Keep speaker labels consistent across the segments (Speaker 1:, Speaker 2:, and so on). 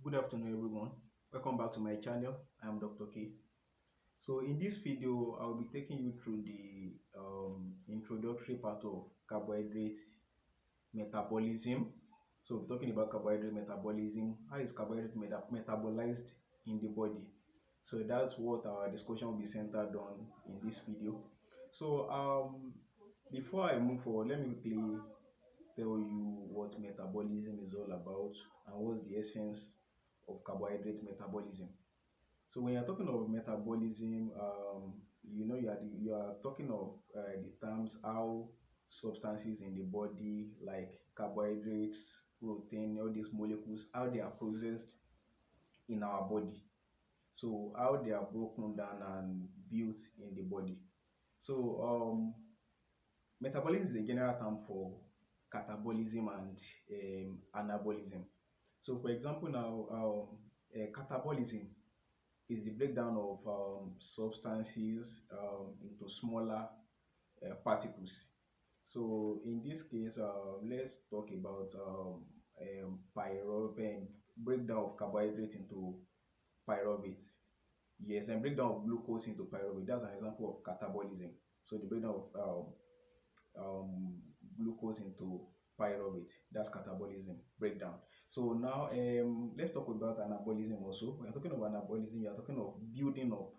Speaker 1: Good afternoon, everyone. Welcome back to my channel. I'm Dr. K. So, in this video, I'll be taking you through the introductory part of carbohydrate metabolism. So, we're talking about carbohydrate metabolism. How is carbohydrate metabolized in the body? So, that's what our discussion will be centered on in this video. So, before I move forward, let me quickly tell you what metabolism is all about and what's the essence of carbohydrate metabolism. So when you're talking of metabolism, you are talking of the terms how substances in the body like carbohydrates, protein, all these molecules, how they are processed in our body. So how they are broken down and built in the body. So metabolism is a general term for catabolism and anabolism. So for example now, catabolism is the breakdown of substances into smaller particles. So in this case, let's talk about pyruvate, breakdown of carbohydrate into pyruvate. Yes, and breakdown of glucose into pyruvate. That's an example of catabolism. So the breakdown of glucose into pyruvate. That's catabolism breakdown. So now let's talk about anabolism also. When you're talking of anabolism, you're talking of building up.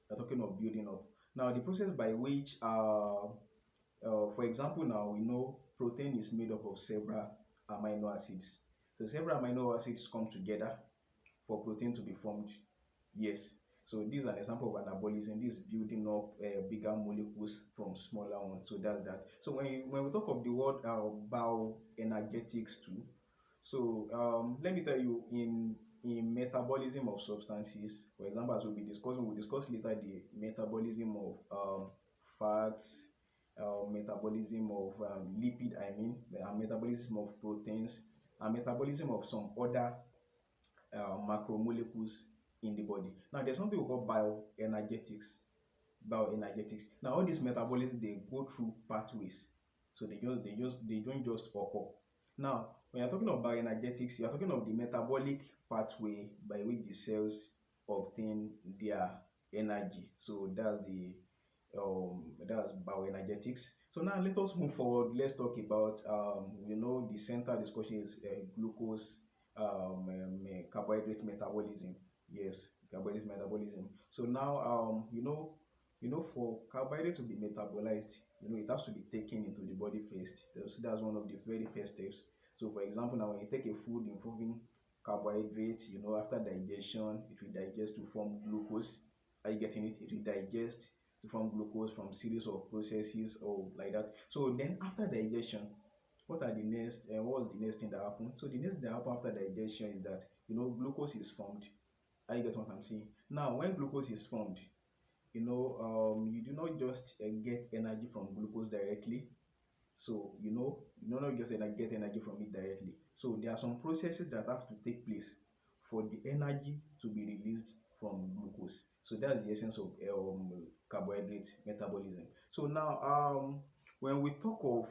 Speaker 1: You're talking of building up. Now the process by which for example now we know protein is made up of several amino acids. So several amino acids come together for protein to be formed. Yes. So this is an example of anabolism. This is building up bigger molecules from smaller ones. So that's that. So when we talk of the word bioenergetics too, so let me tell you in metabolism of substances, for example, as we'll discuss later the metabolism of fats, metabolism of lipid, metabolism of proteins, and metabolism of some other macromolecules in the body. Now, there's something we call bioenergetics. Bioenergetics. Now, all these metabolisms they go through pathways, so they don't just occur. Now, when you're talking of bioenergetics, you're talking of the metabolic pathway by which the cells obtain their energy. So that's bioenergetics. So now let us move forward. Let's talk about the center discussion is glucose carbohydrate metabolism. Yes, carbohydrate metabolism. So now for carbohydrate to be metabolized, it has to be taken into the body first. That's one of the very first steps. So for example, now when you take a food involving carbohydrates, after digestion, it will digest to form glucose. Are you getting it? It will digest to form glucose from series of processes or like that. So then after digestion, what's the next thing that happens? So the next thing that happens after digestion is that glucose is formed. Are you get what I'm saying? Now when glucose is formed, you do not just get energy from glucose directly. So you do not just get energy from it directly. So there are some processes that have to take place for the energy to be released from glucose. So that's the essence of carbohydrate metabolism. So now when we talk of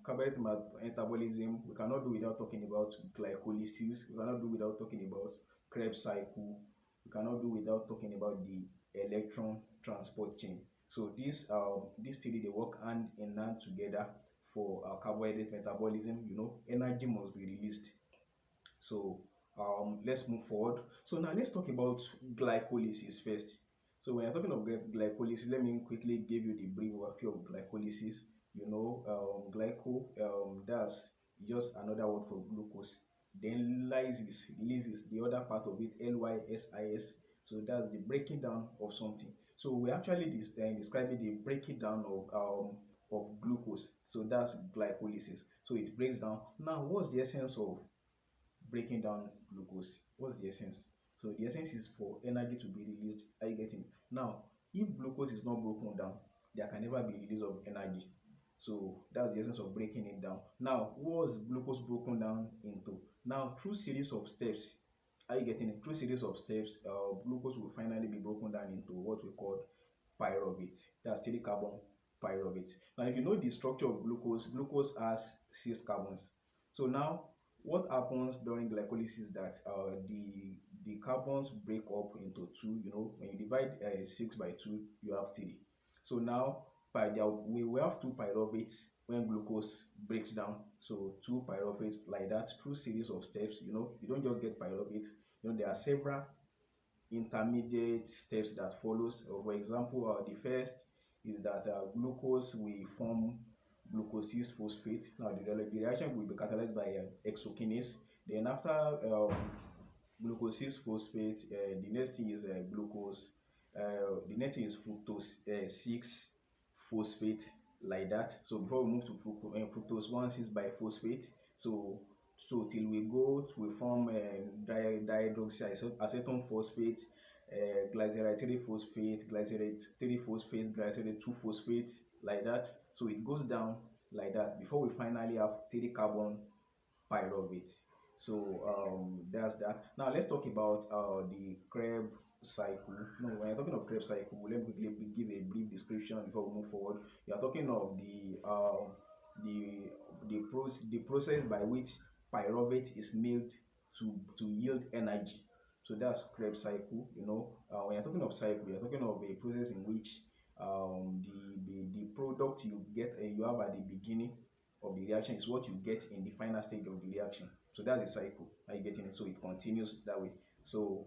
Speaker 1: carbohydrate metabolism, we cannot do without talking about glycolysis. We cannot do without talking about Krebs cycle. We cannot do without talking about the electron transport chain. So these three they work hand in hand together for carbohydrate metabolism. Energy must be released. So let's move forward. So now let's talk about glycolysis first. So when you're talking of glycolysis, let me quickly give you the brief overview of glycolysis. That's just another word for glucose. Then lysis, the other part of it, lysis. So that's the breaking down of something. So we actually describing the breaking down of glucose. So that's glycolysis. So it breaks down. Now, what's the essence of breaking down glucose? What's the essence? So the essence is for energy to be released. Are you getting? Now, if glucose is not broken down, there can never be release of energy. So that's the essence of breaking it down. Now, what was glucose broken down into? Now, through series of steps, are you getting it? Through series of steps, glucose will finally be broken down into what we call pyruvate. That's 3-carbon pyruvate. Now, if you know the structure of glucose has 6 carbons. So now what happens during glycolysis is that the carbons break up into two. When you divide 6 by 2, you have 3. So now we have two pyruvates when glucose breaks down. So two pyruvates like that through series of steps. You don't just get pyruvates. There are several intermediate steps that follows. For example, the first is that glucose will form glucose 6 phosphate. Now the reaction will be catalyzed by exokinase. Then after glucose 6 phosphate, the next thing is glucose. The next thing is fructose 6 phosphate, like that. So before we move to fructose 1 6 biphosphate. So till we go, we form dihydroxyacetone phosphate, glyceride 3 phosphate, glyceride 3 phosphate, glyceride 2 phosphate, like that. So it goes down like that before we finally have 3 carbon pyruvate. So that's that. Now let's talk about the Krebs cycle. No, when you're talking of Krebs cycle, let me quickly give a brief description before we move forward. You are talking of the process by which pyruvate is made to yield energy. So that's Krebs cycle. When you're talking of cycle, you're talking of a process in which the product you get you have at the beginning of the reaction is what you get in the final stage of the reaction. So that's a cycle. Are you getting it? So it continues that way. So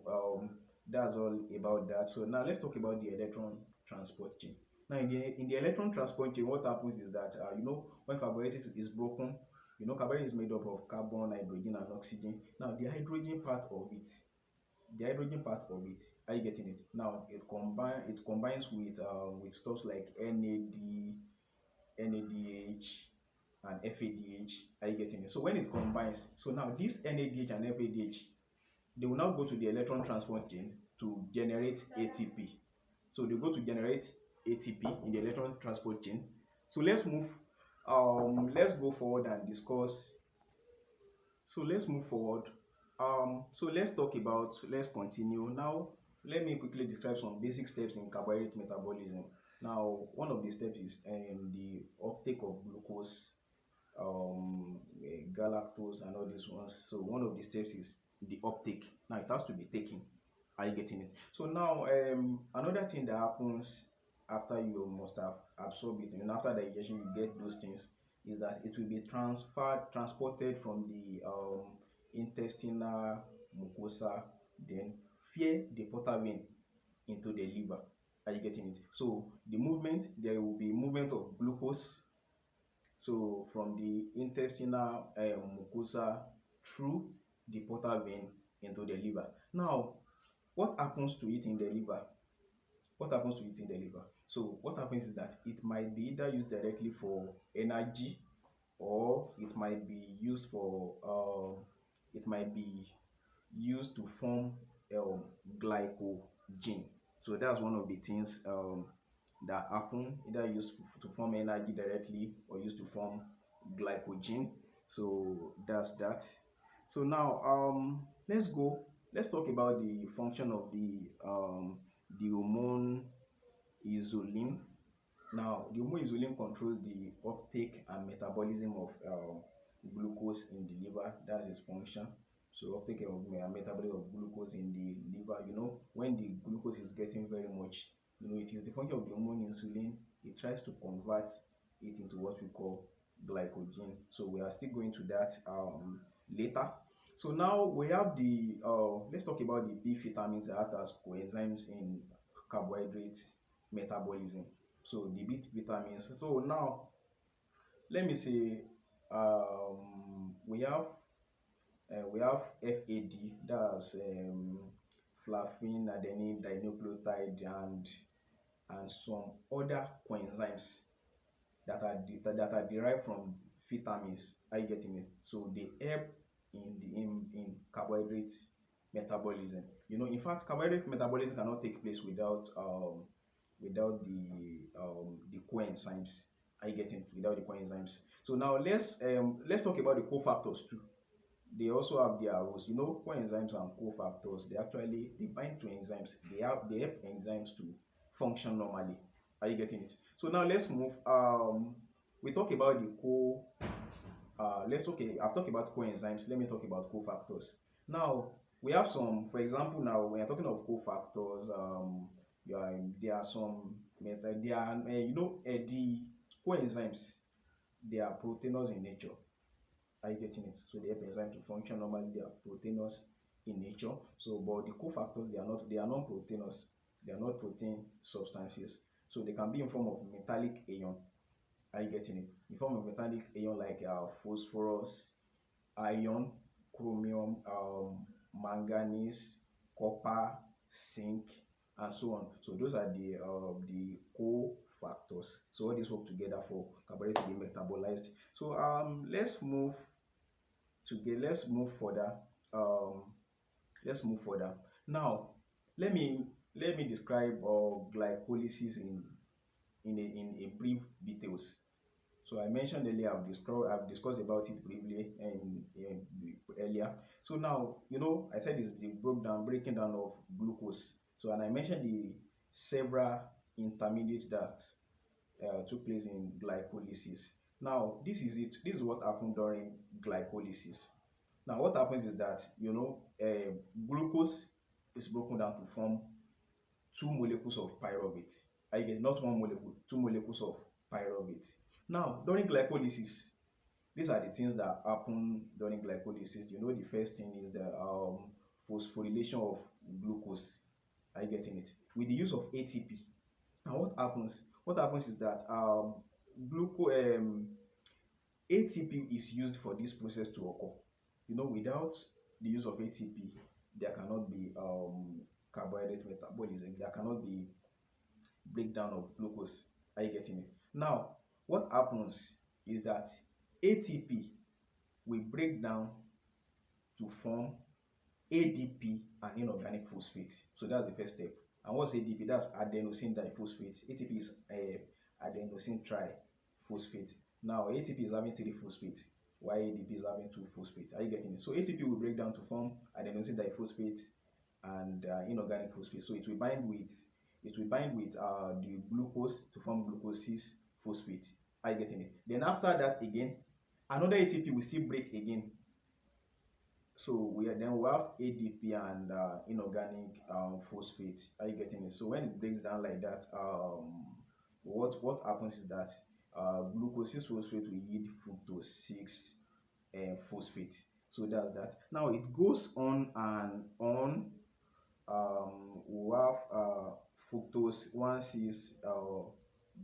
Speaker 1: that's all about that. So now let's talk about the electron transport chain. Now in the electron transport chain, what happens is that when carbohydrate is broken, carbohydrate is made up of carbon, hydrogen, and oxygen. Now the hydrogen part of it, are you getting it? Now it combines with stuff like NADH and FADH. Are you getting it? So when it combines, so now this NADH and FADH, they will now go to the electron transport chain to generate ATP. So they go to generate ATP in the electron transport chain. So let's go forward and discuss. So let's move forward. Let's continue. Now let me quickly describe some basic steps in carbohydrate metabolism. Now one of the steps is the uptake of glucose, galactose, and all these ones. So one of the steps is the uptake. Now it has to be taken. Are you getting it? So now another thing that happens after you must have absorbed it, and after digestion you get those things, is that it will be transported from the intestinal mucosa, then via the portal vein into the liver. Are you getting it? So there will be movement of glucose, so from the intestinal mucosa through the portal vein into the liver. Now what happens to it in the liver? So what happens is that it might be either used directly for energy, or it might be used to form glycogen. So that's one of the things that happen, either used to form energy directly or used to form glycogen. So that's that. So now let's talk about the function of the hormone insulin. Now the hormone insulin controls the uptake and metabolism of glucose in the liver. That's its function. So uptake of metabolism of glucose in the liver. When the glucose is getting very much, it is the function of the hormone insulin. It tries to convert it into what we call glycogen. So we are still going to that later. So now we have let's talk about the B vitamins that act as coenzymes in carbohydrate metabolism. So the B vitamins. So now let me say we have FAD, that's flavin, adenine, dinucleotide, and some other coenzymes that are derived from vitamins. Are you getting it? So they help in carbohydrate metabolism. In fact, carbohydrate metabolism cannot take place without the coenzymes. Are you getting it? Without the coenzymes. So now let's talk about the cofactors too. They also have their roles. Coenzymes and cofactors, they bind to enzymes. They help enzymes to function normally. Are you getting it? So now let's move. We talk about let's okay. I've talked about coenzymes. Let me talk about cofactors. Now we have some. For example, now when you're talking of cofactors, there are some. There are the coenzymes. They are proteinous in nature. Are you getting it? So they help enzyme to function normally. They are proteinous in nature. So, but the cofactors, they are not. They are non-proteinous. They are not protein substances. So they can be in form of metallic ion. Are you getting it? In form of metallic ion like phosphorus, iron, chromium, manganese, copper, zinc, and so on. So those are the cofactors. So all these work together for carbohydrate to be metabolized. So let's move further. Um, let's move further. Now, let me describe glycolysis in brief details. So I mentioned earlier, I've discussed about it briefly earlier. So now, I said it's the breaking down of glucose. So, and I mentioned the several intermediates that took place in glycolysis. Now, this is it. This is what happened during glycolysis. Now, what happens is that, glucose is broken down to form two molecules of pyruvate. I get not one molecule, two molecules of pyruvate. Now, during glycolysis, these are the things that happen during glycolysis. The first thing is the phosphorylation of glucose. Are you getting it? With the use of ATP. Now, what happens? What happens is that ATP is used for this process to occur. Without the use of ATP, there cannot be carbohydrate metabolism. There cannot be breakdown of glucose. Are you getting it? Now, what happens is that ATP will break down to form ADP and inorganic phosphate. So that's the first step. And what's ADP? That's adenosine diphosphate. ATP is adenosine triphosphate. Now ATP is having three phosphate, while ADP is having two phosphate. Are you getting it? So ATP will break down to form adenosine diphosphate and inorganic phosphate. So it will bind with the glucose to form glucose 6 phosphate. Are you getting it? Then after that again, another ATP will still break again. So we have ADP and inorganic phosphate. Are you getting it? So when it breaks down like that, what happens is that glucose 6 phosphate will yield fructose 6 phosphate. So that's that. Now it goes on and on. We have fructose 1,6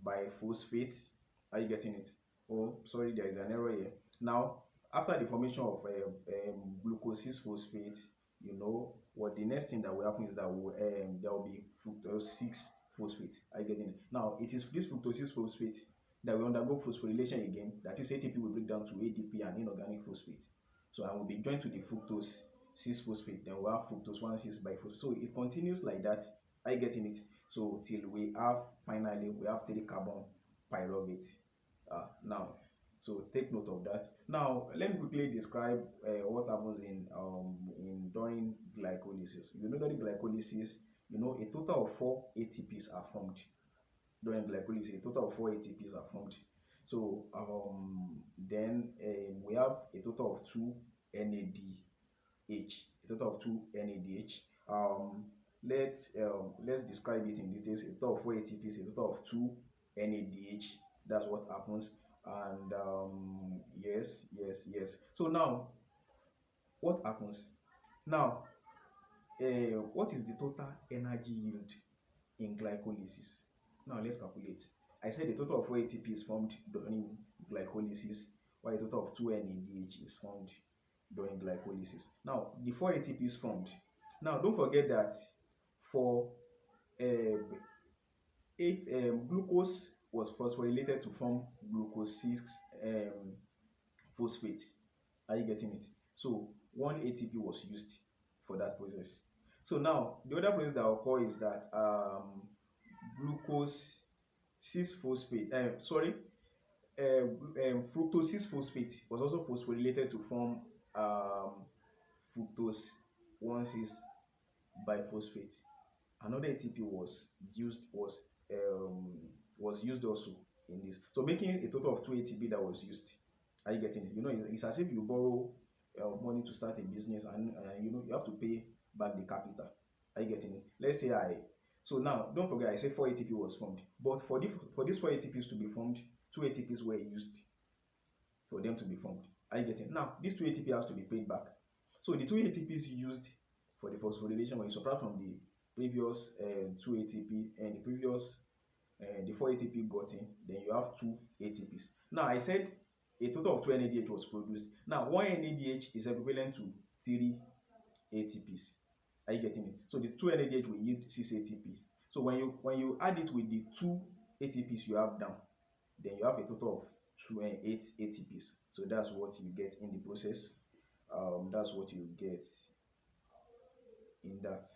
Speaker 1: biphosphate. Are you getting it? Oh, sorry, there is an error here. Now, after the formation of glucose 6 phosphate, what the next thing that will happen is that there will be fructose 6 phosphate. Are you getting it? Now, it is this fructose 6 phosphate that will undergo phosphorylation again. That is, ATP will break down to ADP and inorganic phosphate. So I will be joined to the fructose 6 phosphate, then we have fructose 1,6 biphosphate. So it continues like that. Are you getting it? So till finally we have 3 carbon pyruvate. Now, so take note of that. Now let me quickly describe what happens in during glycolysis. During glycolysis, a total of 4 ATPs are formed. During glycolysis, a total of 4 ATPs are formed. So then we have a total of 2 NADH. A total of 2 NADH. Let's describe it in details. A total of 4 ATPs, a total of 2 NADH. That's what happens. And yes. So now, what happens? Now, what is the total energy yield in glycolysis? Now let's calculate. I said a total of 4 ATP is formed during glycolysis, while a total of 2 NADH is formed during glycolysis. Now, the 4 ATPs formed. Now, don't forget that for glucose was phosphorylated to form glucose 6 phosphate. Are you getting it? So 1 ATP was used for that process. So now the other process that occurs is that glucose 6 phosphate. Fructose 6 phosphate was also phosphorylated to form fructose 1,6 biphosphate. Another ATP was used also in this. So making a total of 2 ATP that was used. Are you getting it? It's as if you borrow money to start a business, and you have to pay back the capital. Are you getting it? Let's say so now don't forget I said 4 ATP was formed, but for these 4 ATPs to be formed, 2 ATPs were used for them to be formed. Are you getting it? Now these 2 ATP has to be paid back. So the 2 ATPs used for the phosphorylation, when you subtract from the previous 2 ATP and the previous the 4 ATP gotten, then you have 2 ATPs. Now I said a total of 2 NADH was produced. Now 1 NADH is equivalent to 3 ATPs. Are you getting it? So the 2 NADH will yield 6 ATPs. So when you add it with the 2 ATPs you have down, then you have a total of 8 ATPs. So that's what you get in the process. That's what you get in that.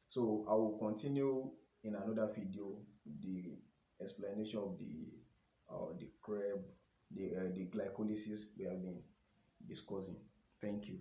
Speaker 1: So I will continue in another video the explanation of the Krebs, the glycolysis we have been discussing. Thank you.